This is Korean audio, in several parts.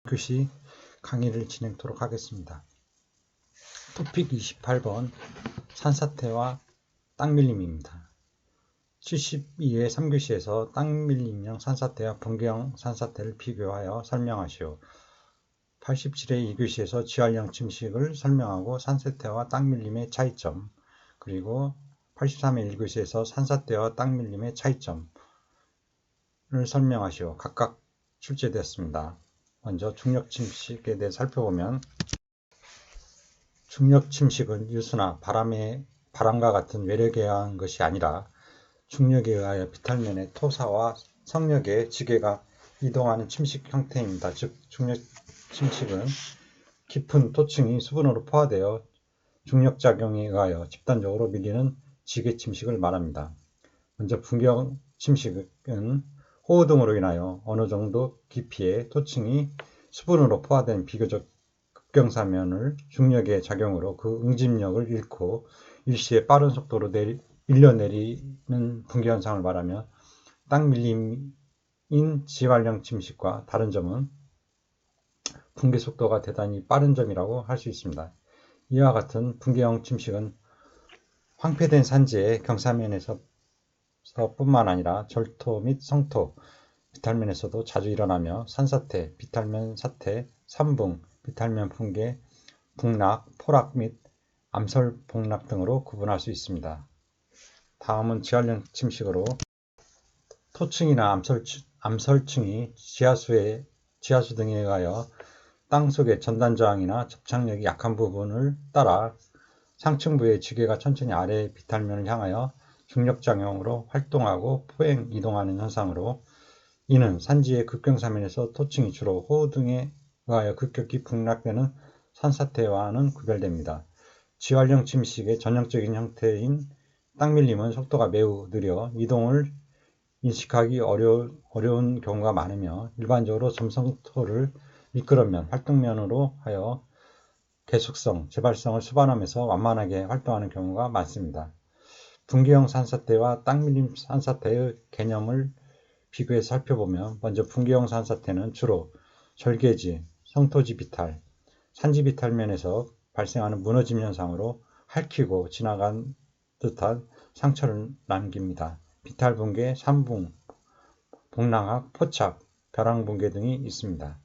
교시 강의를 진행토록 하겠습니다. 토픽 28번 산사태와 땅밀림입니다. 72회 3교시에서 땅밀림형 산사태와 분계형 산사태를 비교하여 설명하시오. 87회 2교시에서 지활형 침식을 설명하고 산사태와 땅밀림의 차이점, 그리고 83회 1교시에서 산사태와 땅밀림의 차이점을 설명하시오. 각각 출제되었습니다. 먼저 중력 침식에 대해 살펴보면, 중력 침식은 유수나 바람과 같은 외력에 의한 것이 아니라 중력에 의하여 비탈면의 토사와 성력의 지게가 이동하는 침식 형태입니다. 즉, 중력 침식은 깊은 토층이 수분으로 포화되어 중력작용에 의하여 집단적으로 밀리는 지게 침식을 말합니다. 먼저 분경 침식은 호우 등으로 인하여 어느 정도 깊이의 토층이 수분으로 포화된 비교적 급경사면을 중력의 작용으로 그 응집력을 잃고 일시에 빠른 속도로 밀려내리는 붕괴 현상을 말하며, 땅밀림인 지활형 침식과 다른 점은 붕괴 속도가 대단히 빠른 점이라고 할 수 있습니다. 이와 같은 붕괴형 침식은 황폐된 산지의 경사면에서 뿐만 아니라 절토 및 성토, 비탈면에서도 자주 일어나며 산사태, 비탈면 사태, 산붕, 비탈면 붕괴, 북락, 포락 및 암설 복락 등으로 구분할 수 있습니다. 다음은 지활형 침식으로 토층이나 암설층이 지하수 등에 의하여 땅속의 전단 저항이나 접착력이 약한 부분을 따라 상층부의 지게가 천천히 아래 비탈면을 향하여 중력작용으로 활동하고 포행 이동하는 현상으로, 이는 산지의 급경사면에서 토층이 주로 호우 등에 의하여 급격히 북락되는 산사태와는 구별됩니다. 지활형 침식의 전형적인 형태인 땅밀림은 속도가 매우 느려 이동을 인식하기 어려운 경우가 많으며, 일반적으로 점성토를 미끄럼면, 활동면으로 하여 계속성, 재발성을 수반하면서 완만하게 활동하는 경우가 많습니다. 분계형 산사태와 땅밀림 산사태의 개념을 비교해서 살펴보면, 먼저 분계형 산사태는 주로 절개지, 성토지 비탈, 산지 비탈면에서 발생하는 무너짐 현상으로 핥히고 지나간 듯한 상처를 남깁니다. 비탈 붕괴, 산붕, 복랑학, 포착, 벼랑 붕괴 등이 있습니다.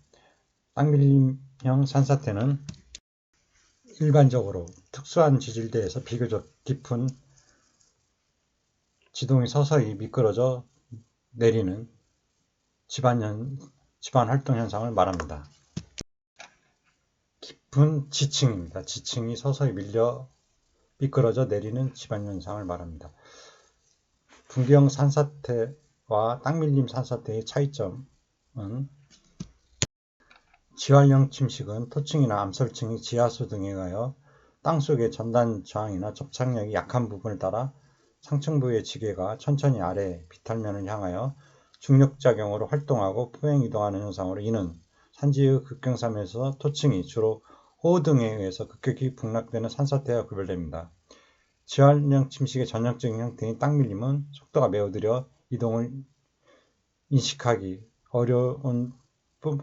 땅밀림형 산사태는 일반적으로 특수한 지질대에서 비교적 깊은 지동이 서서히 미끄러져 내리는 지반 활동 현상을 말합니다. 깊은 지층입니다. 지층이 서서히 미끄러져 내리는 지반 현상을 말합니다. 분계형 산사태와 땅밀림 산사태의 차이점은, 지활형 침식은 토층이나 암설층이 지하수 등에 의하여 땅속의 전단 저항이나 접착력이 약한 부분을 따라 상층부의 지게가 천천히 아래 비탈면을 향하여 중력작용으로 활동하고 포행 이동하는 현상으로, 이는 산지의 급경사면에서 토층이 주로 호우 등에 의해서 급격히 북락되는 산사태와 구별됩니다. 지활형 침식의 전형적인 형태인 땅밀림은 속도가 매우 느려 이동을 인식하기 어려운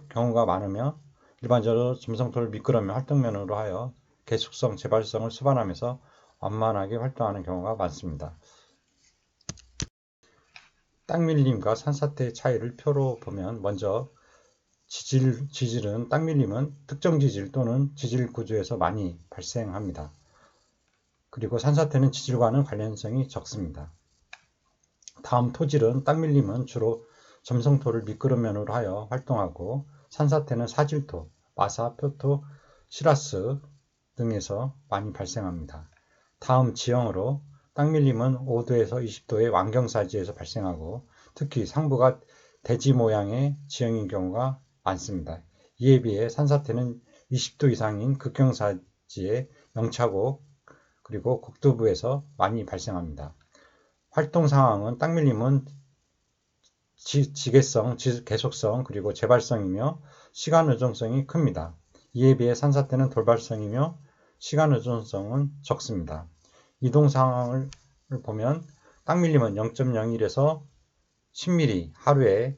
경우가 많으며, 일반적으로 점성토를 미끄러며 활동면으로 하여 계속성, 재발성을 수반하면서 완만하게 활동하는 경우가 많습니다. 땅밀림과 산사태의 차이를 표로 보면, 먼저 지질은 땅밀림은 특정 지질 또는 지질 구조에서 많이 발생합니다. 그리고 산사태는 지질과는 관련성이 적습니다. 다음 토질은, 땅밀림은 주로 점성토를 미끄럼면으로 하여 활동하고, 산사태는 사질토, 마사, 표토, 시라스 등에서 많이 발생합니다. 다음 지형으로, 땅밀림은 5도에서 20도의 완경사지에서 발생하고, 특히 상부가 대지 모양의 지형인 경우가 많습니다. 이에 비해 산사태는 20도 이상인 극경사지의 영차고 그리고 국두부에서 많이 발생합니다. 활동 상황은, 땅밀림은 지게성, 계속성, 그리고 재발성이며 시간 의존성이 큽니다. 이에 비해 산사태는 돌발성이며 시간 의존성은 적습니다. 이동 상황을 보면, 땅밀림은 0.01에서 10mm 하루에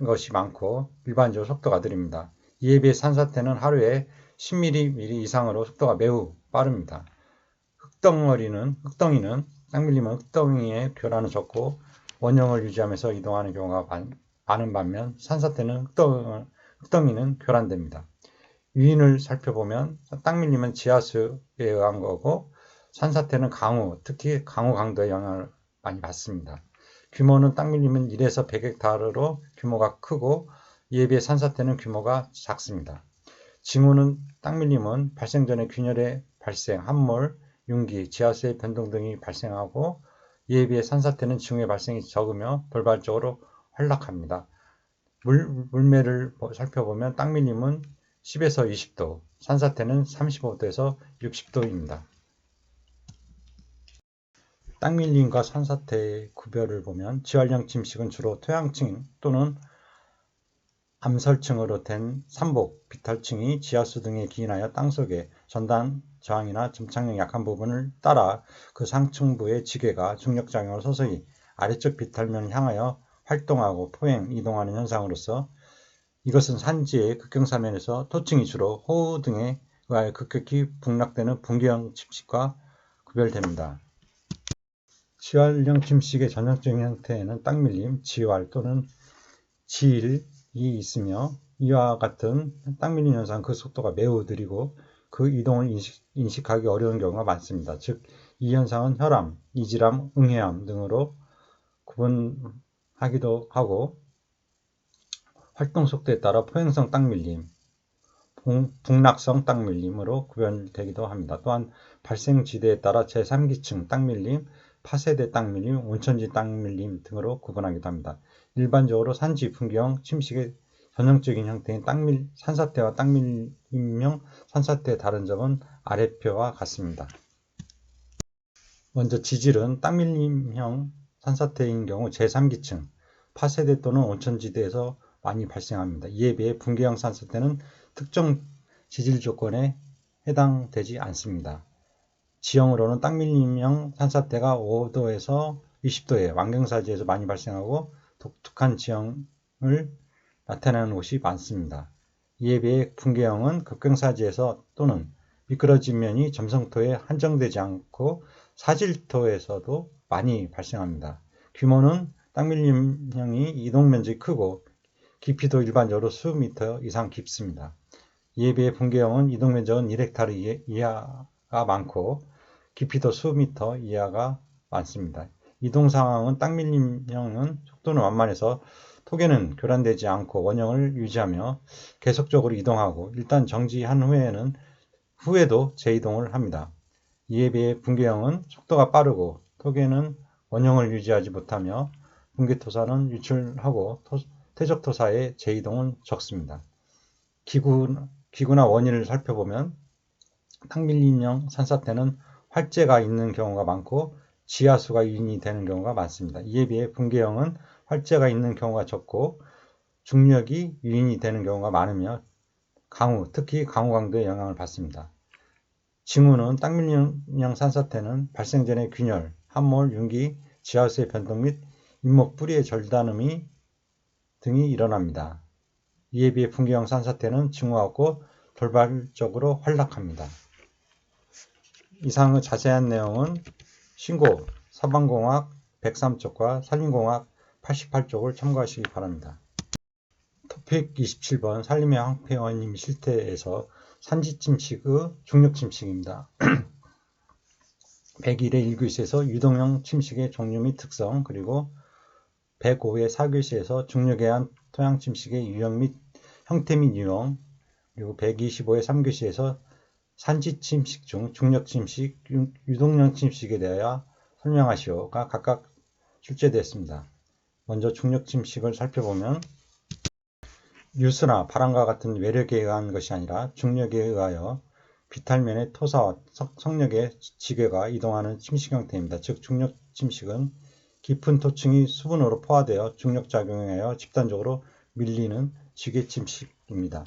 것이 많고 일반적으로 속도가 느립니다. 이에 비해 산사태는 하루에 10mm 이상으로 속도가 매우 빠릅니다. 흙덩이는 땅 밀리면 흙덩이의 교란은 적고 원형을 유지하면서 이동하는 경우가 많은 반면 산사태는 흙덩이는 교란됩니다. 유인을 살펴보면 땅 밀리면 지하수에 의한 거고 산사태는 강우, 특히 강우 강도의 영향을 많이 받습니다. 규모는 땅 밀리면 1에서 100헥타르로 규모가 크고 이에 비해 산사태는 규모가 작습니다. 징후는 땅 밀림은 발생 전에 균열의 발생, 함몰, 융기, 지하수의 변동 등이 발생하고 이에 비해 산사태는 징후의 발생이 적으며 돌발적으로 활락합니다. 물매를 살펴보면 땅 밀림은 10에서 20도, 산사태는 35도에서 60도입니다. 땅 밀림과 산사태의 구별을 보면 지활형 침식은 주로 토양층 또는 암설층으로 된 산복, 비탈층이 지하수 등에 기인하여 땅속의 전단 저항이나 점착력이 약한 부분을 따라 그 상층부의 지게가 중력작용으로 서서히 아래쪽 비탈면을 향하여 활동하고 포행, 이동하는 현상으로서 이것은 산지의 극경사면에서 토층이 주로 호우 등에 의하여 급격히 북락되는 붕괴형 침식과 구별됩니다. 지활형 침식의 전형적인 형태에는 땅밀림, 지활 또는 지일이 있으며 이와 같은 땅 밀림 현상 그 속도가 매우 느리고 그 이동을 인식하기 어려운 경우가 많습니다. 즉, 이 현상은 혈암, 이질암, 응해암 등으로 구분하기도 하고 활동 속도에 따라 포행성 땅 밀림, 북락성 땅 밀림으로 구별되기도 합니다. 또한 발생 지대에 따라 제3기층 땅 밀림, 파세대 땅 밀림, 온천지 땅 밀림 등으로 구분하기도 합니다. 일반적으로 산지 붕괴형 침식의 전형적인 형태인 산사태와 땅 밀림형 산사태의 다른 점은 아래표와 같습니다. 먼저 지질은 땅 밀림형 산사태인 경우 제3기층, 파세대 또는 온천지대에서 많이 발생합니다. 이에 비해 붕괴형 산사태는 특정 지질 조건에 해당되지 않습니다. 지형으로는 땅 밀림형 산사태가 5도에서 20도의 완경사지에서 많이 발생하고 독특한 지형을 나타내는 곳이 많습니다. 이에 비해 붕괴형은 급경사지에서 또는 미끄러진 면이 점성토에 한정되지 않고 사질토에서도 많이 발생합니다. 규모는 땅 밀림형이 이동면적이 크고 깊이도 일반적으로 수미터 이상 깊습니다. 이에 비해 붕괴형은 이동면적은 1헥타르 이하가 많고 깊이도 수미터 이하가 많습니다. 이동 상황은 땅 밀림형은 속도는 완만해서 토계는 교란되지 않고 원형을 유지하며 계속적으로 이동하고 일단 정지한 후에도 재이동을 합니다. 이에 비해 붕괴형은 속도가 빠르고 토계는 원형을 유지하지 못하며 붕괴토사는 유출하고 퇴적토사의 재이동은 적습니다. 기구나 원인을 살펴보면 땅 밀림형 산사태는 활재가 있는 경우가 많고 지하수가 유인이 되는 경우가 많습니다. 이에 비해 붕괴형은 활재가 있는 경우가 적고 중력이 유인이 되는 경우가 많으며 강우, 특히 강우 강도의 영향을 받습니다. 징후는 땅 밀림형 산사태는 발생 전에 균열, 함몰, 융기, 지하수의 변동 및 잇목 뿌리의 절단음이 등이 일어납니다. 이에 비해 붕괴형 산사태는 징후가 없고 돌발적으로 활락합니다. 이상의 자세한 내용은 신고 서방공학 103쪽과 산림공학 88쪽을 참고하시기 바랍니다. 토픽 27번 산림의 황폐원임 실태에서 산지침식의 중력침식입니다. 101의 1교시에서 유동형 침식의 종류 및 특성, 그리고 105의 4교시에서 중력에 의한 토양침식의 유형 및 형태 및 유형, 그리고 125의 3교시에서 산지침식 중 중력침식, 유동형 침식에 대하여 설명하시오가 각각 출제되었습니다. 먼저 중력침식을 살펴보면 유수나 바람과 같은 외력에 의한 것이 아니라 중력에 의하여 비탈면의 토사와 성력의 지게가 이동하는 침식 형태입니다. 즉 중력침식은 깊은 토층이 수분으로 포화되어 중력작용에 의하여 집단적으로 밀리는 지게침식입니다.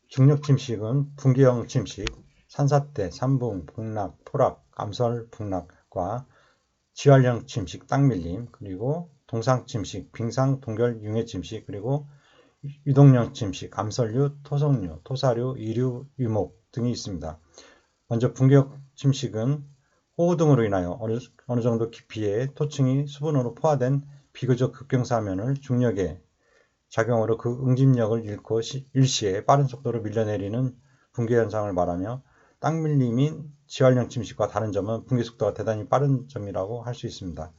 중력침식은 붕괴형 침식, 산사태, 산붕, 북락, 포락, 암설, 북락과 지활형 침식, 땅밀림, 그리고 동상 침식, 빙상, 동결, 융해 침식, 그리고 유동령 침식, 암설류, 토성류, 토사류, 이류, 유목 등이 있습니다. 먼저 분기역 침식은 호우 등으로 인하여 어느 정도 깊이의 토층이 수분으로 포화된 비교적 급경사면을 중력의 작용으로 그 응집력을 잃고 일시에 빠른 속도로 밀려내리는 붕괴 현상을 말하며, 땅밀림인 지활형 침식과 다른 점은 붕괴 속도가 대단히 빠른 점이라고 할 수 있습니다.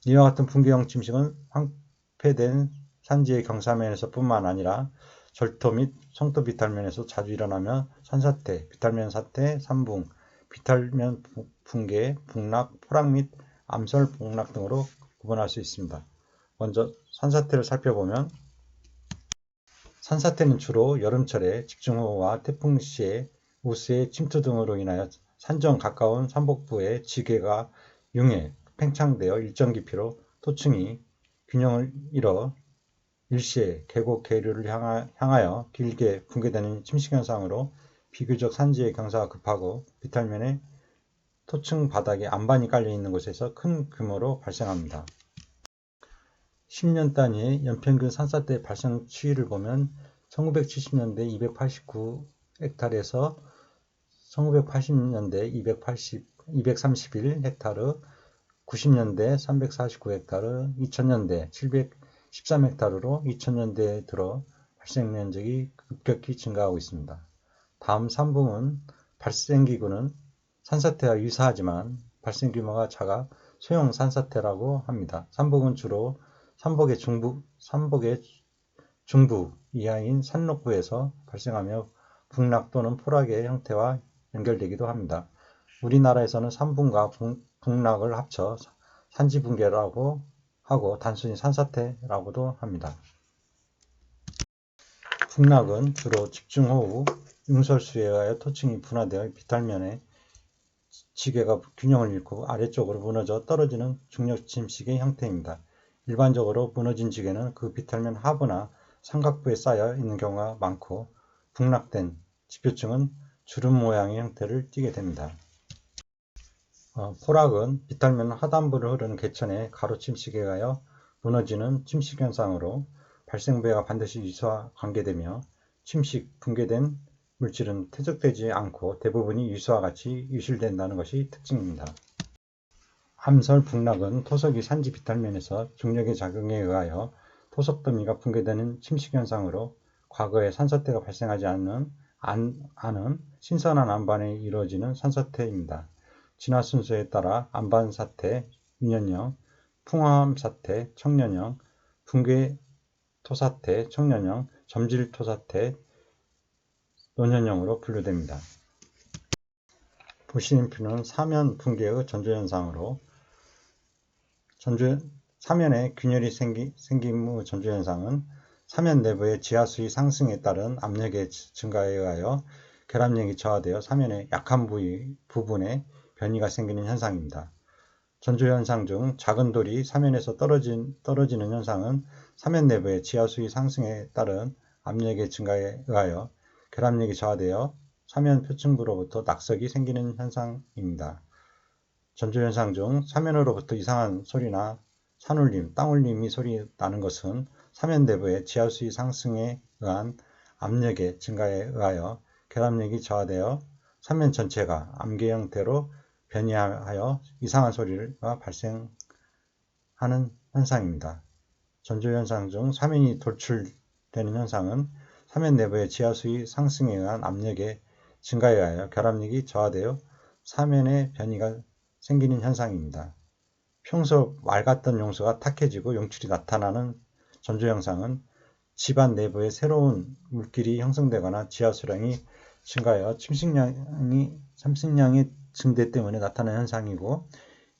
이와 같은 붕괴형 침식은 황폐된 산지의 경사면에서 뿐만 아니라 절토 및 성토 비탈면에서 자주 일어나며 산사태, 비탈면 사태, 산붕, 비탈면 붕괴, 북락, 포락 및 암설, 복락 등으로 구분할 수 있습니다. 먼저 산사태를 살펴보면, 산사태는 주로 여름철에 집중호우와 태풍 시에 우수의 침투 등으로 인하여 산정 가까운 산복부의 지게가 융해 팽창되어 일정 깊이로 토층이 균형을 잃어 일시에 계곡 계류를 향하여 길게 붕괴되는 침식현상으로 비교적 산지의 경사가 급하고 비탈면에 토층 바닥에 안반이 깔려 있는 곳에서 큰 규모로 발생합니다. 10년 단위의 연평균 산사태 발생 추이를 보면 1970년대 289헥타르에서 1980년대 231헥타르, 90년대 349헥타르, 2000년대 713헥타르로 2000년대에 들어 발생 면적이 급격히 증가하고 있습니다. 다음 산붕은 발생기구는 산사태와 유사하지만 발생 규모가 작아 소형 산사태라고 합니다. 산붕은 주로 산복의 중부 이하인 산록부에서 발생하며 북락 또는 포락의 형태와 연결되기도 합니다. 우리나라에서는 산붕과 북락을 합쳐 산지붕괴라고 하고 단순히 산사태라고도 합니다. 북락은 주로 집중호우, 융설수에 의하여 토층이 분화되어 비탈면에 지게가 균형을 잃고 아래쪽으로 무너져 떨어지는 중력침식의 형태입니다. 일반적으로 무너진 지게는 그 비탈면 하부나 삼각부에 쌓여 있는 경우가 많고, 북락된 지표층은 주름 모양의 형태를 띠게 됩니다. 포락은 비탈면 하단부를 흐르는 개천의 가로침식에 의하여 무너지는 침식 현상으로 발생부해와 반드시 유수와 관계되며, 침식, 붕괴된 물질은 퇴적되지 않고 대부분이 유수와 같이 유실된다는 것이 특징입니다. 암설 북락은 토석이 산지 비탈면에서 중력의 작용에 의하여 토석 더미가 붕괴되는 침식 현상으로 과거에 산사태가 발생하지 않은 신선한 안반에 이루어지는 산사태입니다. 진화 순서에 따라 안반사태, 유년형, 풍화암사태, 청년형, 붕괴토사태, 청년형, 점질토사태, 노년형으로 분류됩니다. 보시는 표는 사면 붕괴의 전조현상으로 사면에 균열이 생김의 전조현상은 사면 내부의 지하수의 상승에 따른 압력의 증가에 의하여 결합력이 저하되어 사면의 약한 부분에 변이가 생기는 현상입니다. 전조현상 중 작은 돌이 사면에서 떨어지는 현상은 사면 내부의 지하수의 상승에 따른 압력의 증가에 의하여 결합력이 저하되어 사면 표층부로부터 낙석이 생기는 현상입니다. 전조현상 중 사면으로부터 이상한 소리나 산울림, 땅울림이 소리 나는 것은 사면 내부의 지하수의 상승에 의한 압력의 증가에 의하여 결합력이 저하되어 사면 전체가 암괴 형태로 변이하여 이상한 소리가 발생하는 현상입니다. 전조현상 중 사면이 돌출되는 현상은 사면 내부의 지하수의 상승에 의한 압력의 증가에 의하여 결합력이 저하되어 사면의 변이가 생기는 현상입니다. 평소 맑았던 용수가 탁해지고 용출이 나타나는 전조현상은 집안 내부에 새로운 물길이 형성되거나 지하수량이 증가하여 침식량의 증대 때문에 나타나는 현상이고,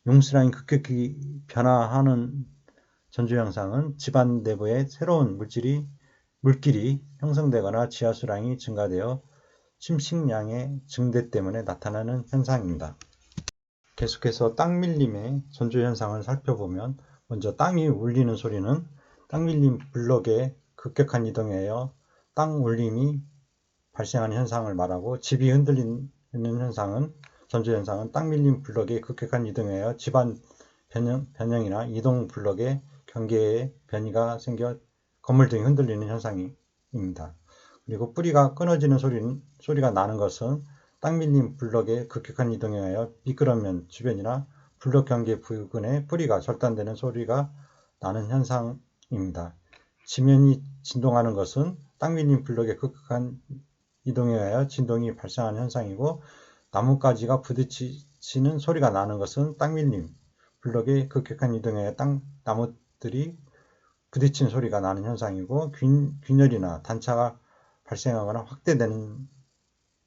용수량이 급격히 변화하는 전조현상은 집안 내부에 새로운 물길이 형성되거나 지하수량이 증가되어 침식량의 증대 때문에 나타나는 현상입니다. 계속해서 땅밀림의 전조현상을 살펴보면, 먼저 땅이 울리는 소리는 땅밀림 블럭의 급격한 이동에 의하여 땅 울림이 발생하는 현상을 말하고, 집이 흔들리는 현상은 전조현상은 땅밀림 블럭의 급격한 이동에 의하여 집안 변형이나 이동 블럭의 경계에 변이가 생겨 건물등이 흔들리는 현상입니다. 그리고 뿌리가 끊어지는 소리가 나는 것은 땅 밀림 블럭의 급격한 이동에 의하여 미끄러면 주변이나 블럭 경계 부근에 뿌리가 절단되는 소리가 나는 현상입니다. 지면이 진동하는 것은 땅 밀림 블럭의 급격한 이동에 의하여 진동이 발생하는 현상이고, 나뭇가지가 부딪히는 소리가 나는 것은 땅 밀림 블럭의 급격한 이동에 의하여 나무들이 부딪히는 소리가 나는 현상이고, 균열이나 단차가 발생하거나 확대되는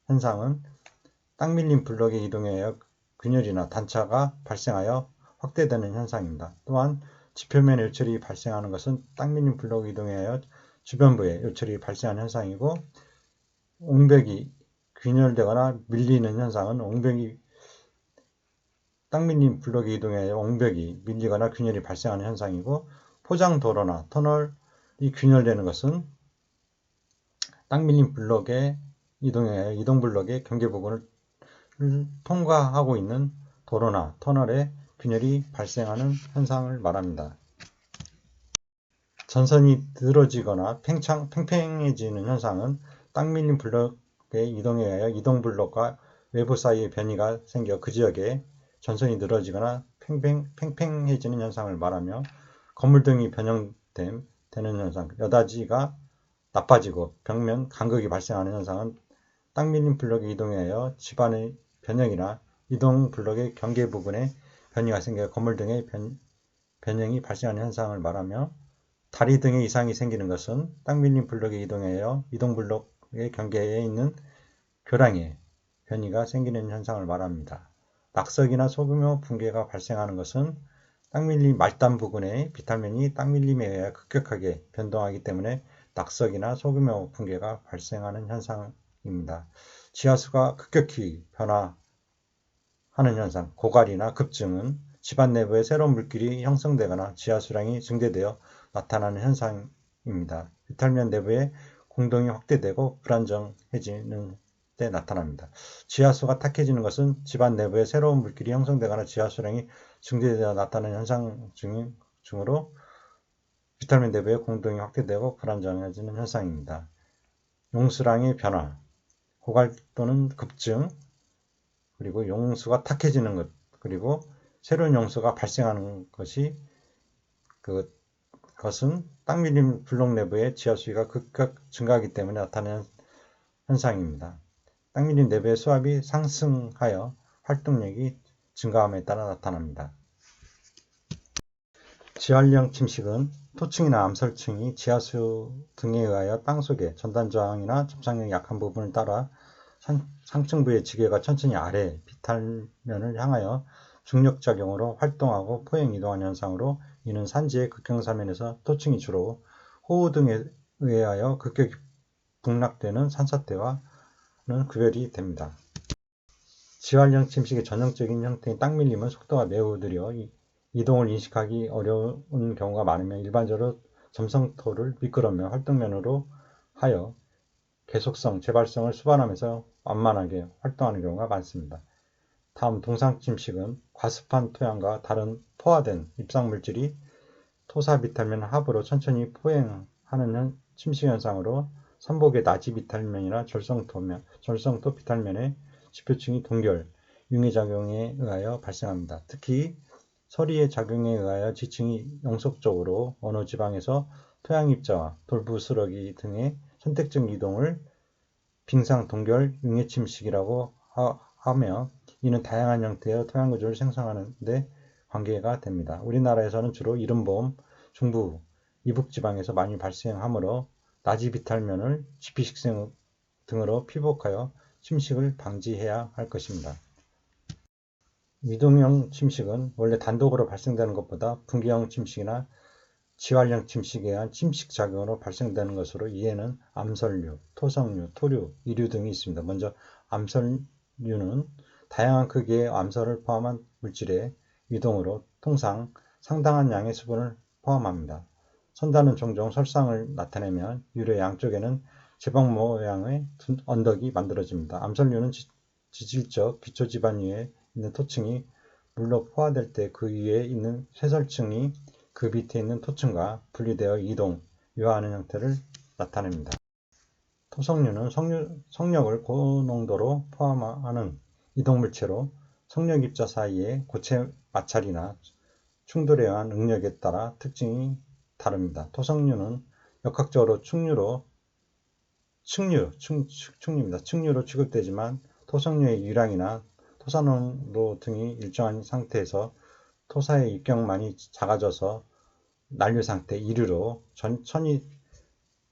현상은 땅 밀림 블럭의 이동에 의하여 균열이나 단차가 발생하여 확대되는 현상입니다. 또한 지표면에 요철이 발생하는 것은 땅 밀림 블럭의 이동에 의하여 주변부에 요철이 발생하는 현상이고, 옹벽이 균열되거나 밀리는 현상은 땅 밀림 블럭의 이동에 의하여 옹벽이 밀리거나 균열이 발생하는 현상이고, 포장도로나 터널이 균열되는 것은 땅 밀림 블럭의 이동에 의하여 이동 블럭의 경계 부분을 통과하고 있는 도로나 터널에 균열이 발생하는 현상을 말합니다. 전선이 늘어지거나 팽팽해지는 현상은 땅 밀림 블럭의 이동에 의하여 이동 블럭과 외부 사이에 변이가 생겨 그 지역에 전선이 늘어지거나 팽팽해지는 현상을 말하며, 건물등이 변형되는 현상, 여다지가 나빠지고 벽면 간극이 발생하는 현상은 땅 밀림 블럭의 이동에 의하여 집안의 변형이나 이동 블럭의 경계 부분에 변이가 생겨 건물등의 변형이 발생하는 현상을 말하며, 다리 등의 이상이 생기는 것은 땅 밀림 블럭의 이동에 의하여 이동 블럭의 경계에 있는 교량에 변이가 생기는 현상을 말합니다. 낙석이나 소규모 붕괴가 발생하는 것은 땅 밀림 말단 부근의 비탈면이 땅 밀림에 의해 급격하게 변동하기 때문에 낙석이나 소규모 붕괴가 발생하는 현상입니다. 지하수가 급격히 변화하는 현상, 고갈이나 급증은 집안 내부에 새로운 물길이 형성되거나 지하수량이 증대되어 나타나는 현상입니다. 비탈면 내부에 공동이 확대되고 불안정해지는 때 나타납니다. 지하수가 탁해지는 것은 집안 내부에 새로운 물길이 형성되거나 지하수량이 증대되어 나타나는 현상 중으로 비탈면 내부에 공동이 확대되고 불안정해지는 현상입니다. 용수량의 변화, 고갈 또는 급증, 그리고 용수가 탁해지는 것, 그리고 새로운 용수가 발생하는 그것은 땅 밀림 블록 내부의 지하수위가 급격 증가하기 때문에 나타나는 현상입니다. 땅 밀림 내부의 수압이 상승하여 활동력이 증가함에 따라 나타납니다. 지활령 침식은 토층이나 암설층이 지하수 등에 의하여 땅속의 전단 저항이나 접착력이 약한 부분을 따라 상층부의 지게가 천천히 아래 비탈면을 향하여 중력작용으로 활동하고 포행 이동하는 현상으로, 이는 산지의 극경사면에서 토층이 주로 호우 등에 의하여 급격히 북락되는 산사태와는 구별이 됩니다. 지활령 침식의 전형적인 형태인 땅 밀림은 속도가 매우 느려 이동을 인식하기 어려운 경우가 많으며, 일반적으로 점성토를 미끄러며 활동면으로 하여 계속성, 재발성을 수반하면서 완만하게 활동하는 경우가 많습니다. 다음 동상 침식은 과습한 토양과 다른 포화된 입상물질이 토사 비탈면 하부로 천천히 포행하는 침식 현상으로, 선복의 나지 비탈면이나 절성토 비탈면의 지표층이 동결, 융해작용에 의하여 발생합니다. 특히 서리의 작용에 의하여 지층이 영속적으로 어느 지방에서 토양입자와 돌부스러기 등의 선택적 이동을 빙상 동결 융해침식이라고 하며, 이는 다양한 형태의 토양구조를 생성하는 데 관계가 됩니다. 우리나라에서는 주로 이른봄, 중부, 이북지방에서 많이 발생하므로 나지 비탈면을 지피식생 등으로 피복하여 침식을 방지해야 할 것입니다. 이동형 침식은 원래 단독으로 발생되는 것보다 분기형 침식이나 지활형 침식에 의한 침식작용으로 발생되는 것으로, 이에는 암설류, 토성류, 토류, 이류 등이 있습니다. 먼저 암설류는 다양한 크기의 암설을 포함한 물질의 이동으로 통상 상당한 양의 수분을 포함합니다. 선단은 종종 설상을 나타내면 유래 양쪽에는 제방 모양의 언덕이 만들어집니다. 암설류는 지질적 기초지반 위에 있는 토층이 물로 포화될 때 그 위에 있는 쇠설층이 그 밑에 있는 토층과 분리되어 이동, 유화하는 형태를 나타냅니다. 토성류는 성력을 고농도로 포함하는 이동물체로 성력 입자 사이의 고체 마찰이나 충돌에 의한 응력에 따라 특징이 다릅니다. 토성류는 역학적으로 측류로 취급되지만 토성류의 유량이나 토산濃도 등이 일정한 상태에서 토사의 입경만이 작아져서 난류 상태 이류로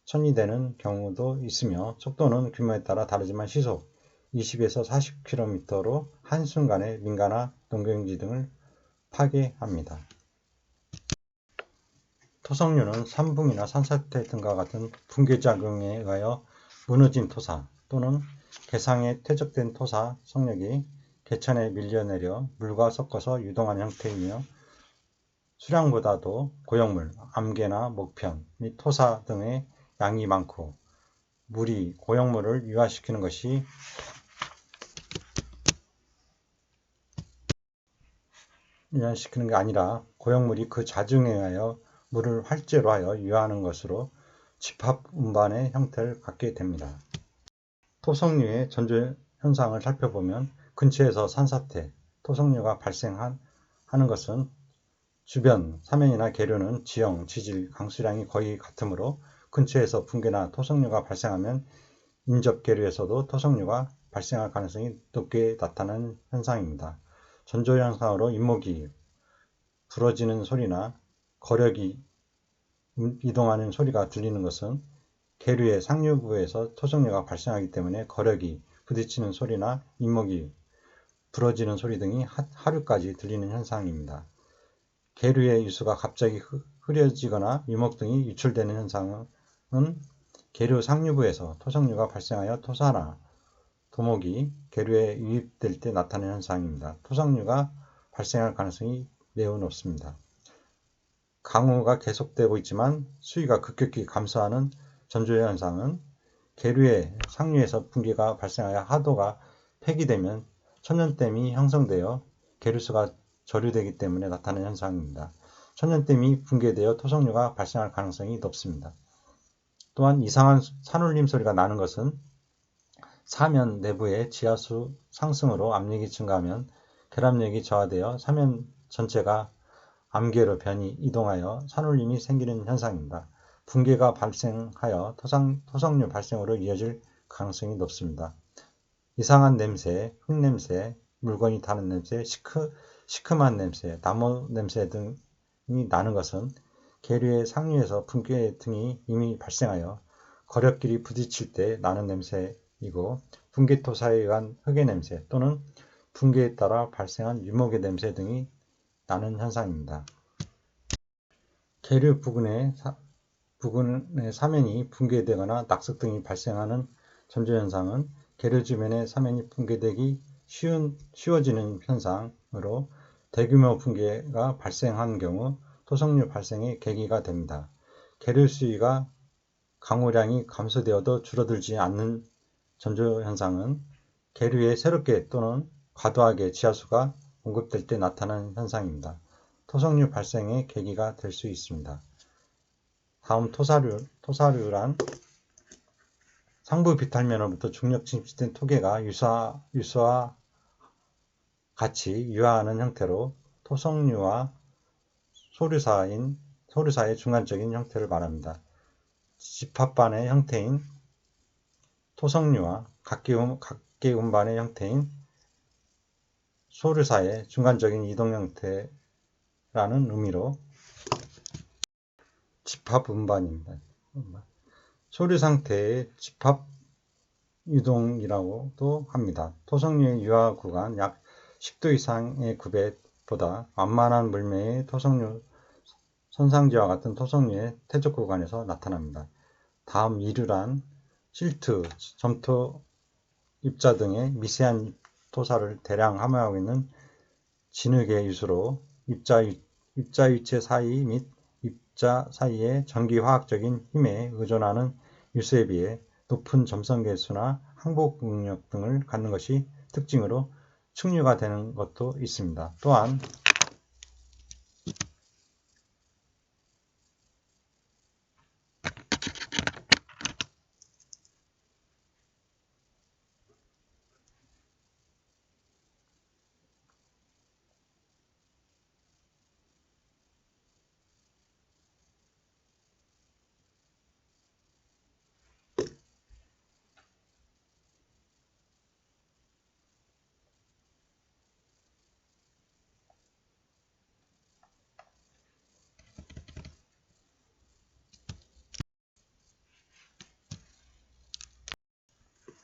천이되는 경우도 있으며 속도는 규모에 따라 다르지만 시속 20에서 40km로 한순간에 민가나 농경지 등을 파괴합니다. 토성류는 산붕이나 산사태 등과 같은 붕괴작용에 의하여 무너진 토사 또는 개상에 퇴적된 토사 성력이 개천에 밀려내려 물과 섞어서 유동하는 형태이며 수량보다도 고형물, 암괴나 목편 및 토사 등의 양이 많고 물이 고형물을 유화시키는 것이 유화시키는 게 아니라 고형물이 그 자중에 의하여 물을 활제로 하여 유화하는 것으로 집합 운반의 형태를 갖게 됩니다. 토성류의 전조 현상을 살펴보면 근처에서 산사태, 토성류가 발생하는 것은 주변 사면이나 계류는 지형, 지질, 강수량이 거의 같으므로 근처에서 붕괴나 토성류가 발생하면 인접 계류에서도 토성류가 발생할 가능성이 높게 나타나는 현상입니다. 전조 현상으로 잇목이 부러지는 소리나 거력이 이동하는 소리가 들리는 것은 계류의 상류부에서 토성류가 발생하기 때문에 거력이 부딪히는 소리나 잇목이 부러지는 소리 등이 하류까지 들리는 현상입니다. 계류의 유수가 갑자기 흐려지거나 유목 등이 유출되는 현상은 계류 상류부에서 토성류가 발생하여 토사나 도목이 계류에 유입될 때 나타나는 현상입니다. 토성류가 발생할 가능성이 매우 높습니다. 강우가 계속되고 있지만 수위가 급격히 감소하는 전조 현상은 계류의 상류에서 붕괴가 발생하여 하도가 폐기되면 천년댐이 형성되어 계류수가 저류되기 때문에 나타나는 현상입니다. 천년댐이 붕괴되어 토성류가 발생할 가능성이 높습니다. 또한 이상한 산울림 소리가 나는 것은 사면 내부의 지하수 상승으로 압력이 증가하면 결합력이 저하되어 사면 전체가 암괴로 변이 이동하여 산울림이 생기는 현상입니다. 붕괴가 발생하여 토성류 발생으로 이어질 가능성이 높습니다. 이상한 냄새, 흙냄새, 물건이 타는 냄새, 시큼한 냄새, 나무 냄새 등이 나는 것은 계류의 상류에서 붕괴 등이 이미 발생하여 거력끼리 부딪힐 때 나는 냄새이고 붕괴토사에 의한 흙의 냄새 또는 붕괴에 따라 발생한 유목의 냄새 등이 나는 현상입니다. 계류 부근의 사면이 붕괴되거나 낙석 등이 발생하는 전조현상은 계류 주변의 사면이 붕괴되기 쉬워지는 현상으로 대규모 붕괴가 발생한 경우 토성류 발생의 계기가 됩니다. 계류 수위가 강우량이 감소되어도 줄어들지 않는 전조현상은 계류에 새롭게 또는 과도하게 지하수가 공급될 때 나타나는 현상입니다. 토성류 발생의 계기가 될 수 있습니다. 다음 토사류란 상부 비탈면으로부터 중력 침식된 토계가 유수와 같이 유화하는 형태로 토성류와 소류사의 중간적인 형태를 말합니다. 집합반의 형태인 토성류와 각계 운반의 형태인 소류사의 중간적인 이동 형태라는 의미로 집합 운반입니다. 소류 상태의 집합 유동이라고도 합니다. 토성류의 유화 구간 약 10도 이상의 구배보다 완만한 물매의 토성류 선상지와 같은 토성류의 퇴적 구간에서 나타납니다. 다음 이류란 실트, 점토, 입자 등의 미세한 토사를 대량 함유하고 있는 진흙의 유수로 입자 위체 사이 및 입자 사이의 전기화학적인 힘에 의존하는 유수에 비해 높은 점성계수나 항복 능력 등을 갖는 것이 특징으로 측류가 되는 것도 있습니다. 또한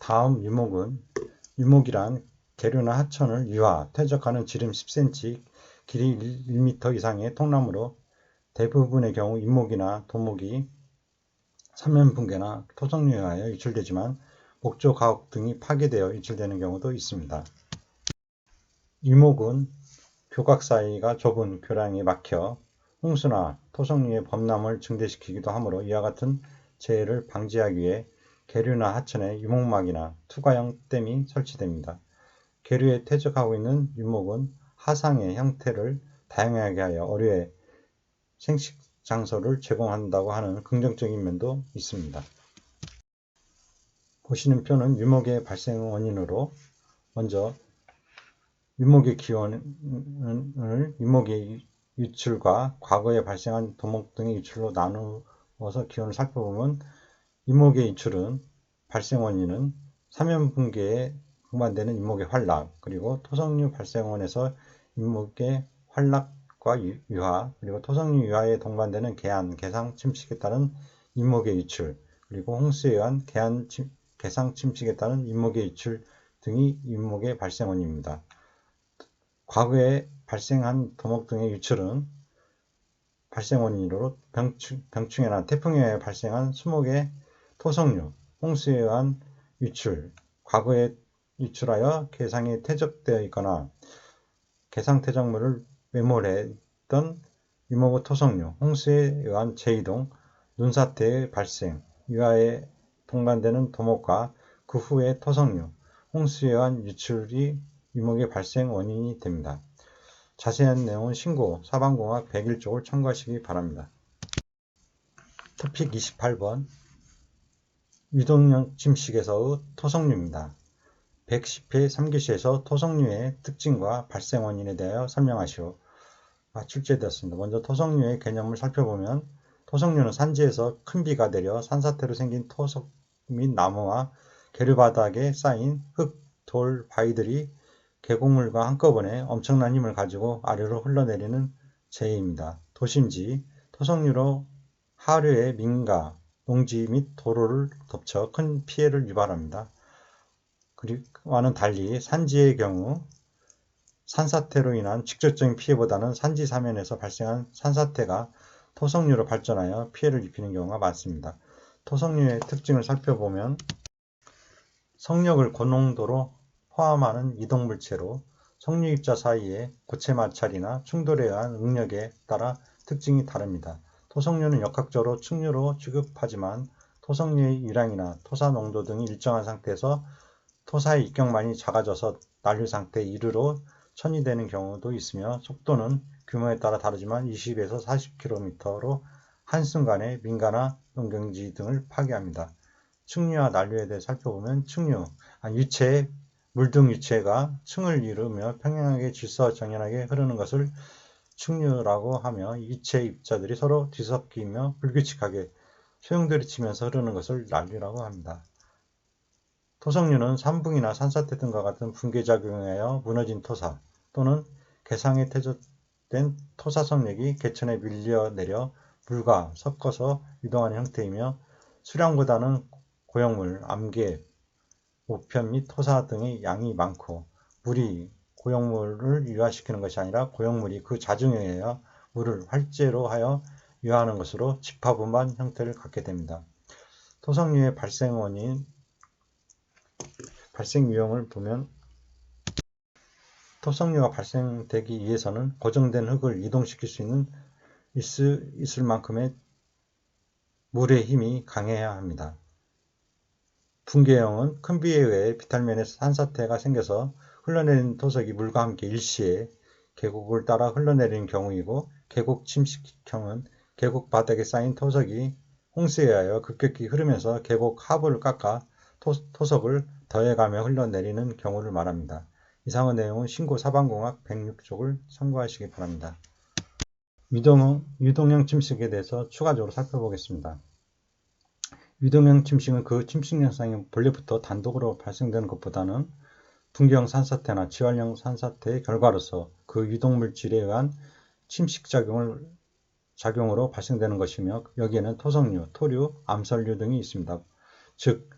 다음 유목이란 계류나 하천을 유화, 퇴적하는 지름 10cm, 길이 1m 이상의 통나무로 대부분의 경우 인목이나 도목이 사면붕괴나 토성류에 의하여 유출되지만 목조, 가옥 등이 파괴되어 유출되는 경우도 있습니다. 유목은 교각 사이가 좁은 교량에 막혀 홍수나 토성류의 범람을 증대시키기도 하므로 이와 같은 재해를 방지하기 위해 계류나 하천에 유목막이나 투과형 댐이 설치됩니다. 계류에 퇴적하고 있는 유목은 하상의 형태를 다양하게 하여 어류의 생식 장소를 제공한다고 하는 긍정적인 면도 있습니다. 보시는 표는 유목의 발생 원인으로 먼저 유목의 기원을 유목의 유출과 과거에 발생한 도목 등의 유출로 나누어서 기원을 살펴보면 유목의 유출은 발생 원인은 사면붕괴에 동반되는 유목의 활락, 그리고 토성류 발생원에서 유목의 활락과 유화, 그리고 토성류 유화에 동반되는 개안, 개상 침식에 따른 유목의 유출, 그리고 홍수에 의한 개상 침식에 따른 유목의 유출 등이 유목의 발생 원인입니다. 과거에 발생한 도목 등의 유출은 발생 원인으로 병충해나 태풍에 의해 발생한 수목의 토성류, 홍수에 의한 유출, 과거에 유출하여 개상에 퇴적되어 있거나 개상 퇴적물을 매몰했던 유목의 토성류, 홍수에 의한 재이동, 눈사태의 발생, 유화에 동반되는 도목과 그 후의 토성류, 홍수에 의한 유출이 유목의 발생 원인이 됩니다. 자세한 내용은 신고 사방공학 101쪽을 참고하시기 바랍니다. 토픽 28번 유동형 침식에서의 토성류입니다. 110회 3교시에서 토성류의 특징과 발생 원인에 대하여 설명하시오. 출제되었습니다. 먼저 토성류의 개념을 살펴보면 토성류는 산지에서 큰 비가 내려 산사태로 생긴 토석 및 나무와 계류바닥에 쌓인 흙, 돌, 바위들이 계곡물과 한꺼번에 엄청난 힘을 가지고 아래로 흘러내리는 재해입니다. 도심지, 토성류로 하류의 민가, 농지 및 도로를 덮쳐 큰 피해를 유발합니다. 그와는 달리 산지의 경우 산사태로 인한 직접적인 피해보다는 산지 사면에서 발생한 산사태가 토성류로 발전하여 피해를 입히는 경우가 많습니다. 토성류의 특징을 살펴보면 성력을 고농도로 포함하는 이동물체로 성류입자 사이의 고체 마찰이나 충돌에 의한 응력에 따라 특징이 다릅니다. 토성류는 역학적으로 측류로 취급하지만 토성류의 유량이나 토사 농도 등이 일정한 상태에서 토사의 입경만이 작아져서 난류 상태에 이르러 천이되는 경우도 있으며 속도는 규모에 따라 다르지만 20에서 40km로 한순간에 민가나 농경지 등을 파괴합니다. 측류와 난류에 대해 살펴보면 유체의 물등 유체가 층을 이루며 평행하게 질서정연하게 흐르는 것을 측류라고 하며 유체 입자들이 서로 뒤섞이며 불규칙하게 소용돌이치면서 흐르는 것을 난류라고 합니다. 토성류는 산붕이나 산사태 등과 같은 붕괴작용에 의하여 무너진 토사 또는 개상에 퇴적된 토사 성력이 개천에 밀려내려 물과 섞어서 유동하는 형태이며 수량보다는 고형물, 암개, 모편 및 토사 등의 양이 많고 물이 고형물을 유화시키는 것이 아니라 고형물이 그 자중에 의하여 물을 활제로 하여 유화하는 것으로 집화분반 형태를 갖게 됩니다. 토성류의 발생 원인, 발생 유형을 보면 토성류가 발생되기 위해서는 고정된 흙을 이동시킬 수 있을 만큼의 물의 힘이 강해야 합니다. 붕괴형은 큰 비에 의해 비탈면에서 산사태가 생겨서 흘러내린 토석이 물과 함께 일시에 계곡을 따라 흘러내리는 경우이고, 계곡 침식형은 계곡 바닥에 쌓인 토석이 홍수에 의하여 급격히 흐르면서 계곡 하부를 깎아 토석을 더해가며 흘러내리는 경우를 말합니다. 이상의 내용은 신고 사방공학 106쪽을 참고하시기 바랍니다. 유동형 침식에 대해서 추가적으로 살펴보겠습니다. 유동형 침식은 그 침식 현상이 본래부터 단독으로 발생되는 것보다는 붕괴형 산사태나 지활형 산사태의 결과로서 그 유동물질에 의한 침식작용으로 발생되는 것이며, 여기에는 토성류, 토류, 암설류 등이 있습니다. 즉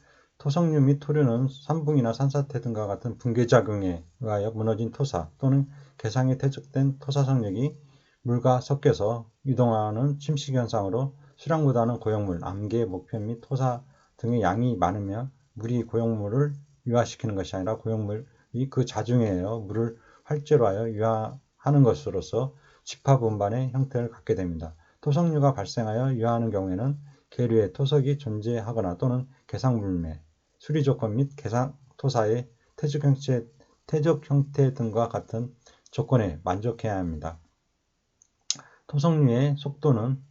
토석류 및 토류는 산붕이나 산사태 등과 같은 붕괴작용에 의하여 무너진 토사 또는 개상에 퇴적된 토사석력이 물과 섞여서 이동하는 침식현상으로 수량보다는 고용물, 암계, 목편 및 토사 등의 양이 많으며 물이 고용물을 유화시키는 것이 아니라 고용물이 그 자중에 의하여 물을 활제로 하여 유화하는 것으로서 집합운반의 형태를 갖게 됩니다. 토석류가 발생하여 유화하는 경우에는 계류에 토석이 존재하거나 또는 개상불매, 수리조건 및 개상토사의 퇴적 형태 등과 같은 조건에 만족해야 합니다. 토석류의 속도는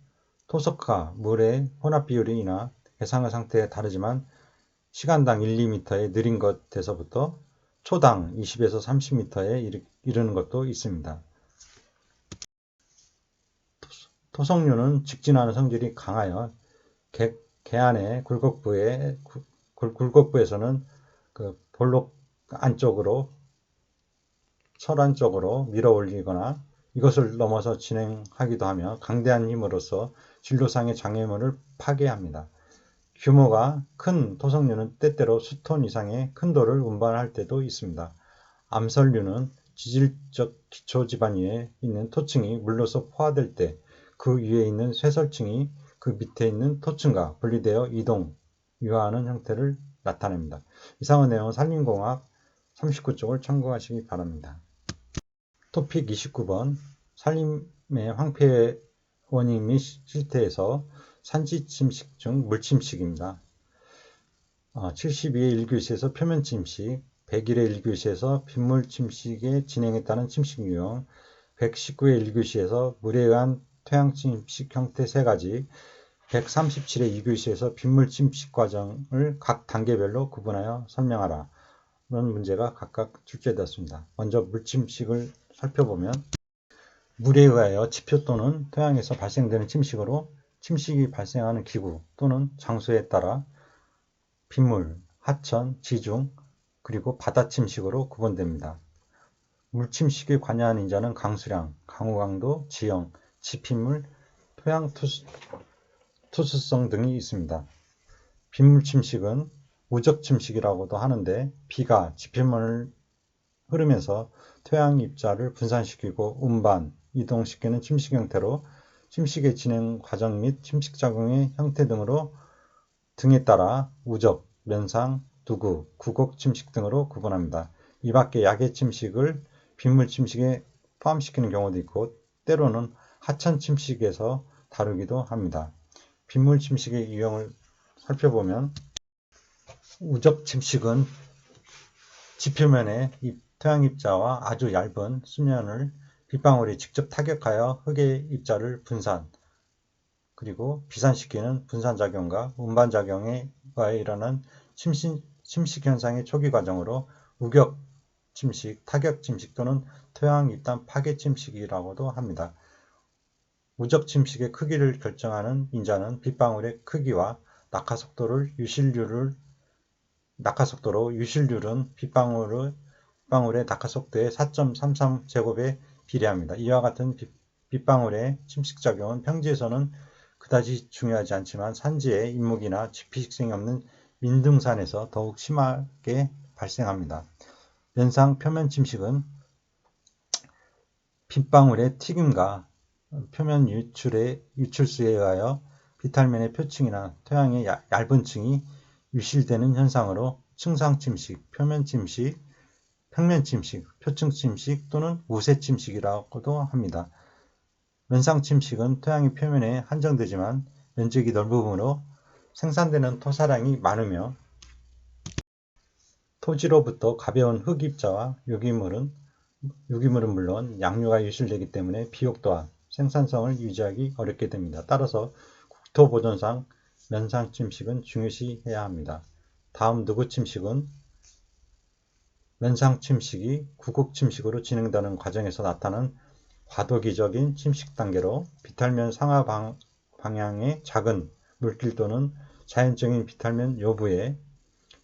토석과 물의 혼합 비율이나 개상의 상태에 다르지만 시간당 1, 2m의 느린 것에서부터 초당 20에서 30m에 이르는 것도 있습니다. 토석류는 직진하는 성질이 강하여 개안의 굴곡부에서는 그 볼록 안쪽으로 철 안쪽으로 밀어 올리거나 이것을 넘어서 진행하기도 하며 강대한 힘으로써 진로상의 장애물을 파괴합니다. 규모가 큰 토석류는 때때로 수톤 이상의 큰 돌을 운반할 때도 있습니다. 암설류는 지질적 기초지반 위에 있는 토층이 물로서 포화될 때 그 위에 있는 쇠설층이 그 밑에 있는 토층과 분리되어 유화하는 형태를 나타냅니다. 이상의 내용은 산림공학 39쪽을 참고하시기 바랍니다. 토픽 29번 산림의 황폐 원인 및 실태에서 산지침식 중 물침식입니다. 72회 1교시에서 표면침식, 101회 1교시에서 빗물침식의 진행에 따른 침식 유형, 119회 1교시에서 물에 의한 토양침식 형태 3가지, 137회 2교시에서 빗물침식 과정을 각 단계별로 구분하여 설명하라. 이런 문제가 각각 출제되었습니다. 먼저 물침식을 살펴보면 물에 의하여 지표 또는 토양에서 발생되는 침식으로 침식이 발생하는 기구 또는 장소에 따라 빗물, 하천, 지중, 그리고 바다침식으로 구분됩니다. 물침식에 관여하는 인자는 강수량, 강우강도, 지형, 지핏물, 토양 투수성 등이 있습니다. 빗물침식은 우적침식이라고도 하는데 비가 지핏물을 흐르면서 토양 입자를 분산시키고 운반, 이동시키는 침식 형태로 침식의 진행 과정 및 침식작용의 형태 등에 따라 우적, 면상, 두구, 구곡 침식 등으로 구분합니다. 이 밖에 약의 침식을 빗물 침식에 포함시키는 경우도 있고 때로는 하천 침식에서 다루기도 합니다. 빗물 침식의 유형을 살펴보면 우적 침식은 지표면에 토양 입자와 아주 얇은 수면을 빗방울이 직접 타격하여 흙의 입자를 그리고 비산시키는 분산작용과 운반작용에 의해 일어난 침식 현상의 초기 과정으로 우격 침식, 타격 침식 또는 토양 입단 파괴 침식이라고도 합니다. 우적 침식의 크기를 결정하는 인자는 빗방울의 크기와 낙하속도로 유실률은 빗방울의 낙하속도의 4.33제곱에 비례합니다. 이와 같은 빗방울의 침식작용은 평지에서는 그다지 중요하지 않지만 산지의 인목이나 지피식생이 없는 민등산에서 더욱 심하게 발생합니다. 면상 표면 침식은 빗방울의 튀김과 표면 유출수에 의하여 비탈면의 표층이나 토양의 얇은 층이 유실되는 현상으로 층상침식, 표면침식, 평면침식, 표층침식 또는 우세침식이라고도 합니다. 면상침식은 토양의 표면에 한정되지만 면적이 넓음으로 생산되는 토사량이 많으며 토지로부터 가벼운 흙입자와 유기물은 물론 양류가 유실되기 때문에 비옥 또한 생산성을 유지하기 어렵게 됩니다. 따라서 국토보존상 면상침식은 중요시해야 합니다. 다음 누구침식은 면상침식이 구곡침식으로 진행되는 과정에서 나타나는 과도기적인 침식 단계로 비탈면 상하 방향의 작은 물길 또는 자연적인 비탈면 요부에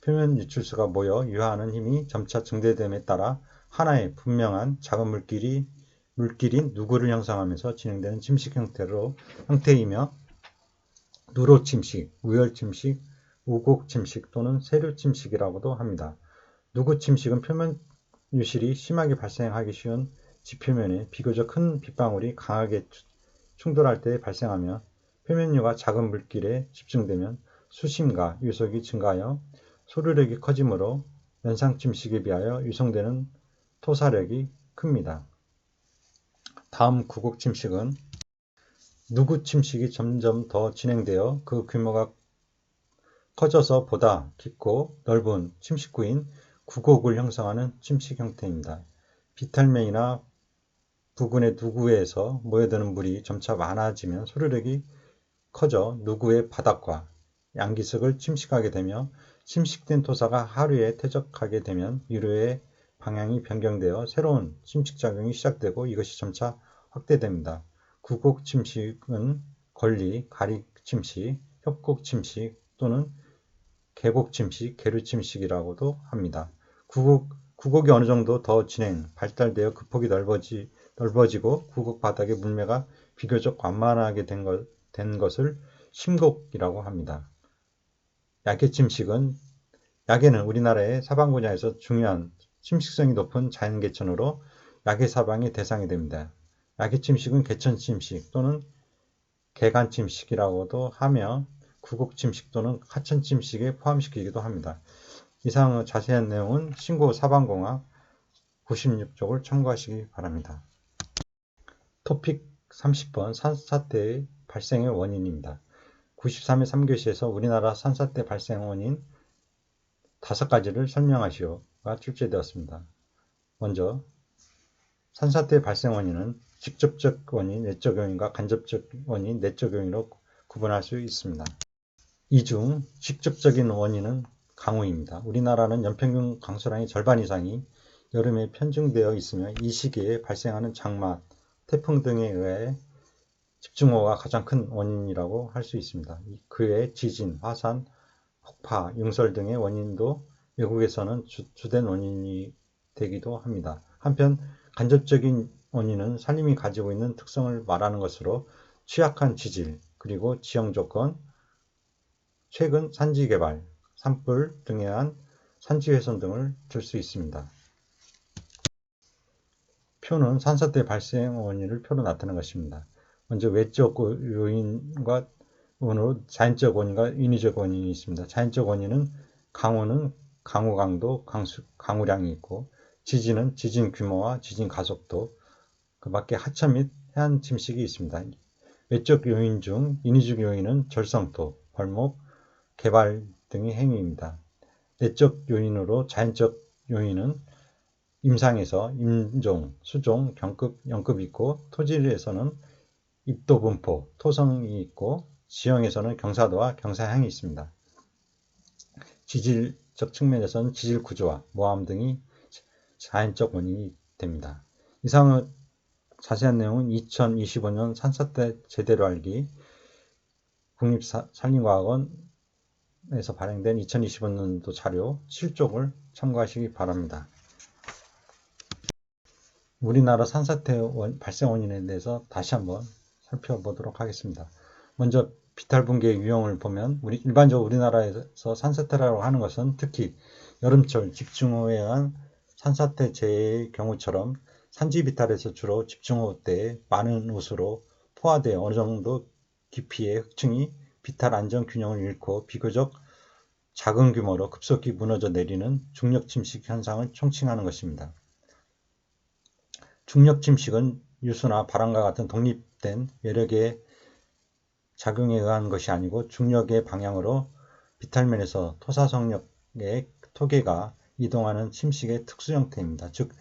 표면 유출수가 모여 유화하는 힘이 점차 증대됨에 따라 하나의 분명한 작은 물길인 누구를 형성하면서 진행되는 침식 형태이며 누로침식, 우열침식, 우곡 침식 또는 세류 침식이라고도 합니다. 누구 침식은 표면 유실이 심하게 발생하기 쉬운 지표면에 비교적 큰 빗방울이 강하게 충돌할 때 발생하며 표면유가 작은 물길에 집중되면 수심과 유속이 증가하여 소류력이 커지므로 연상 침식에 비하여 유성되는 토사력이 큽니다. 다음 구곡 침식은 누구 침식이 점점 더 진행되어 그 규모가 커져서 보다 깊고 넓은 침식구인 구곡을 형성하는 침식 형태입니다. 비탈면이나 부근의 누구에서 모여드는 물이 점차 많아지면 소류력이 커져 누구의 바닥과 양기석을 침식하게 되며 침식된 토사가 하류에 퇴적하게 되면 유류의 방향이 변경되어 새로운 침식작용이 시작되고 이것이 점차 확대됩니다. 구곡 침식은 권리, 가리 침식, 협곡 침식 또는 계곡 침식, 계류 침식이라고도 합니다. 구곡이 어느 정도 더 발달되어 급폭이 넓어지고 구곡 바닥의 물매가 비교적 완만하게 된 것을 심곡이라고 합니다. 야계 침식은 야계는 우리나라의 사방 분야에서 중요한 침식성이 높은 자연개천으로 야계 사방이 대상이 됩니다. 야계 침식은 개천 침식 또는 개간 침식이라고도 하며 구곡 침식 또는 하천 침식에 포함시키기도 합니다. 이상 자세한 내용은 신고 사방공학 96쪽을 참고하시기 바랍니다. 토픽 30번 산사태 발생의 원인입니다. 93회 3교시에서 우리나라 산사태 발생 원인 5가지를 설명하시오가 출제되었습니다. 먼저 산사태 발생 원인은 직접적 원인, 외적 요인과 간접적 원인, 내적 요인으로 구분할 수 있습니다. 이 중 직접적인 원인은 강우입니다. 우리나라는 연평균 강수량의 절반 이상이 여름에 편중되어 있으며 이 시기에 발생하는 장마, 태풍 등에 의해 집중호우가 가장 큰 원인이라고 할 수 있습니다. 그 외에 지진, 화산, 폭파, 융설 등의 원인도 외국에서는 주된 원인이 되기도 합니다. 한편 간접적인 원인은 산림이 가지고 있는 특성을 말하는 것으로 취약한 지질, 그리고 지형 조건, 최근 산지 개발, 산불 등에 의한 산지 훼손 등을 들 수 있습니다. 표는 산사태 발생 원인을 표로 나타낸 것입니다. 먼저 외적 요인과 원으로 자연적 원인과 인위적 원인이 있습니다. 자연적 원인은 강우는 강우 강도, 강우량이 있고 지진은 지진 규모와 지진 가속도, 그 밖에 하천 및 해안 침식이 있습니다. 외적 요인 중 인위적 요인은 절성토, 벌목, 개발 등의 행위입니다. 내적 요인으로 자연적 요인은 임상에서 임종, 수종, 경급, 연급이 있고 토지에서는 입도 분포, 토성이 있고 지형에서는 경사도와 경사향이 있습니다. 지질적 측면에서는 지질 구조와 모함 등이 자연적 원인이 됩니다. 이상의 자세한 내용은 2025년 산사태 제대로 알기 국립산림과학원에서 발행된 2025년도 자료 7쪽을 참고하시기 바랍니다. 우리나라 산사태 발생 원인에 대해서 다시 한번 살펴보도록 하겠습니다. 먼저 비탈 붕괴의 유형을 보면 일반적으로 우리나라에서 산사태라고 하는 것은 특히 여름철 집중호우에 의한 산사태 재해의 경우처럼 산지 비탈에서 주로 집중호우 때 많은 옷으로 포화되어 어느 정도 깊이의 흙층이 비탈 안전 균형을 잃고 비교적 작은 규모로 급속히 무너져 내리는 중력 침식 현상을 총칭하는 것입니다. 중력 침식은 유수나 바람과 같은 독립된 외력의 작용에 의한 것이 아니고 중력의 방향으로 비탈면에서 토사성력의 토계가 이동하는 침식의 특수 형태입니다. 즉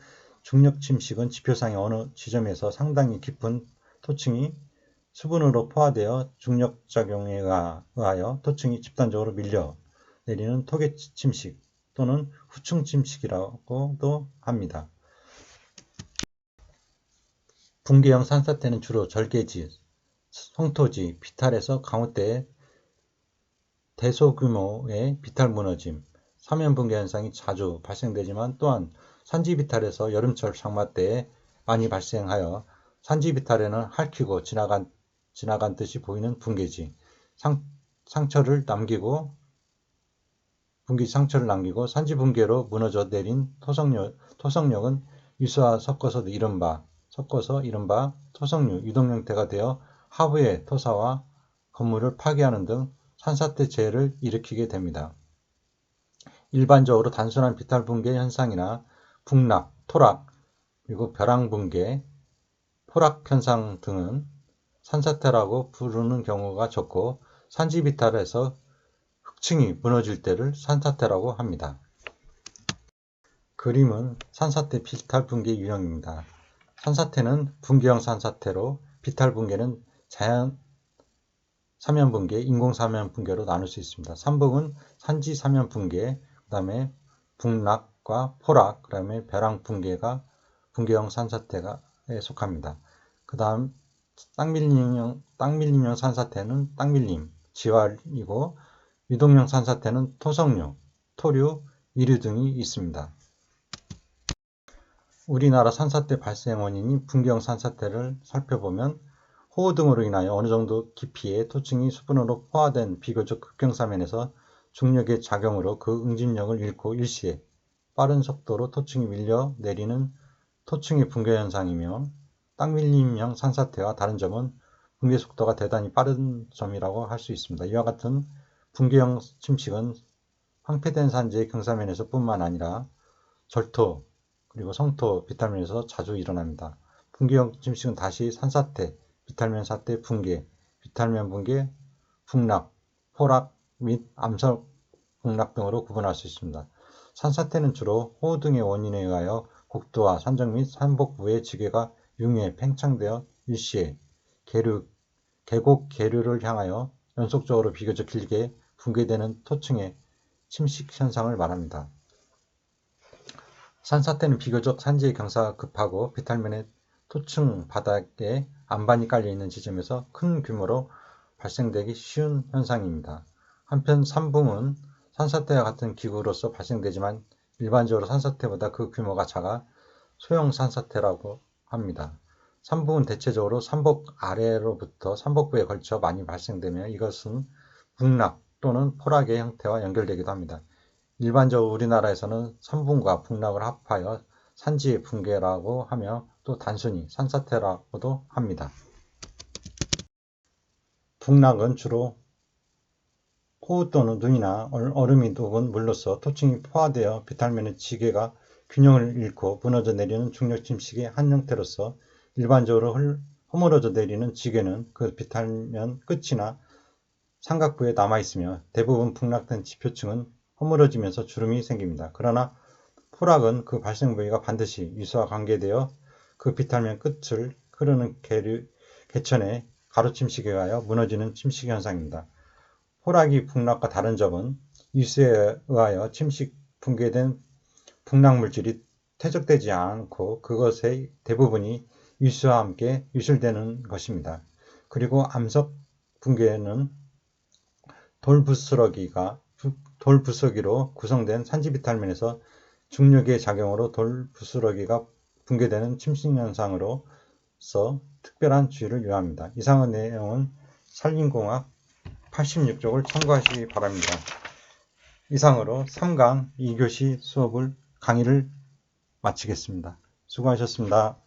중력 침식은 지표상의 어느 지점에서 상당히 깊은 토층이 수분으로 포화되어 중력작용에 의하여 토층이 집단적으로 밀려 내리는 토계 침식 또는 후층 침식이라고도 합니다. 붕괴형 산사태는 주로 절개지, 성토지, 비탈에서 강우 때 대소규모의 비탈 무너짐, 사면 붕괴 현상이 자주 발생되지만 또한 산지 비탈에서 여름철 장마 때에 많이 발생하여 산지 비탈에는 핥히고 지나간 듯이 보이는 붕괴지, 상처를 남기고 붕괴 상처를 남기고 산지 붕괴로 무너져 내린 토성력은 유수와 섞어서 이른바 토성류 유동 형태가 되어 하부의 토사와 건물을 파괴하는 등 산사태 재해를 일으키게 됩니다. 일반적으로 단순한 비탈 붕괴 현상이나 북락, 토락, 그리고 벼랑 붕괴, 포락 현상 등은 산사태라고 부르는 경우가 적고 산지 비탈에서 층이 무너질 때를 산사태라고 합니다. 그림은 산사태 비탈 붕괴 유형입니다. 산사태는 붕괴형 산사태로 비탈 붕괴는 자연 사면 붕괴, 인공 사면 붕괴로 나눌 수 있습니다. 삼봉은 산지 사면 붕괴, 그 다음에 북락과 포락, 그 다음에 벼랑 붕괴가 붕괴형 산사태에 속합니다. 그 다음 땅 밀림형 산사태는 땅 밀림, 지활이고 유동형 산사태는 토성류, 토류, 이류 등이 있습니다. 우리나라 산사태 발생 원인인 붕괴형 산사태를 살펴보면 호우 등으로 인하여 어느 정도 깊이의 토층이 수분으로 포화된 비교적 극경사면에서 중력의 작용으로 그 응집력을 잃고 일시에 빠른 속도로 토층이 밀려 내리는 토층의 붕괴 현상이며 땅밀림형 산사태와 다른 점은 붕괴 속도가 대단히 빠른 점이라고 할 수 있습니다. 이와 같은 붕괴형 침식은 황폐된 산지의 경사면에서 뿐만 아니라 절토 그리고 성토 비탈면에서 자주 일어납니다. 붕괴형 침식은 다시 산사태, 비탈면 사태 붕괴, 비탈면 붕괴, 북락, 포락 및 암석 북락 등으로 구분할 수 있습니다. 산사태는 주로 호우 등의 원인에 의하여 국도와 산적 및 산복부의 지게가 융해 팽창되어 일시에 계곡 계류를 향하여 연속적으로 비교적 길게 붕괴되는 토층의 침식 현상을 말합니다. 산사태는 비교적 산지의 경사가 급하고 비탈면의 토층 바닥에 안반이 깔려있는 지점에서 큰 규모로 발생되기 쉬운 현상입니다. 한편 산붕은 산사태와 같은 기구로서 발생되지만 일반적으로 산사태보다 그 규모가 작아 소형 산사태라고 합니다. 산붕은 대체적으로 산복 아래로부터 산복부에 걸쳐 많이 발생되며 이것은 북락 또는 포락의 형태와 연결되기도 합니다. 일반적으로 우리나라에서는 산붕과 북락을 합하여 산지의 붕괴라고 하며 또 단순히 산사태라고도 합니다. 북락은 주로 호우 또는 눈이나 얼음이 녹은 물로서 토층이 포화되어 비탈면의 지게가 균형을 잃고 무너져 내리는 중력 침식의 한 형태로서 일반적으로 허물어져 내리는 지게는 그 비탈면 끝이나 삼각부에 남아있으며 대부분 북락된 지표층은 허물어지면서 주름이 생깁니다. 그러나 포락은 그 발생 부위가 반드시 유수와 관계되어 그 비탈면 끝을 흐르는 개천의 가로침식에 의하여 무너지는 침식 현상입니다. 포락이 북락과 다른 점은 유수에 의하여 붕괴된 북락 물질이 퇴적되지 않고 그것의 대부분이 유수와 함께 유실되는 것입니다. 그리고 암석 붕괴는 돌부스러기로 구성된 산지 비탈면에서 중력의 작용으로 돌부스러기가 붕괴되는 침식현상으로서 특별한 주의를 요합니다. 이상의 내용은 산림공학 86쪽을 참고하시기 바랍니다. 이상으로 3강 2교시 강의를 마치겠습니다. 수고하셨습니다.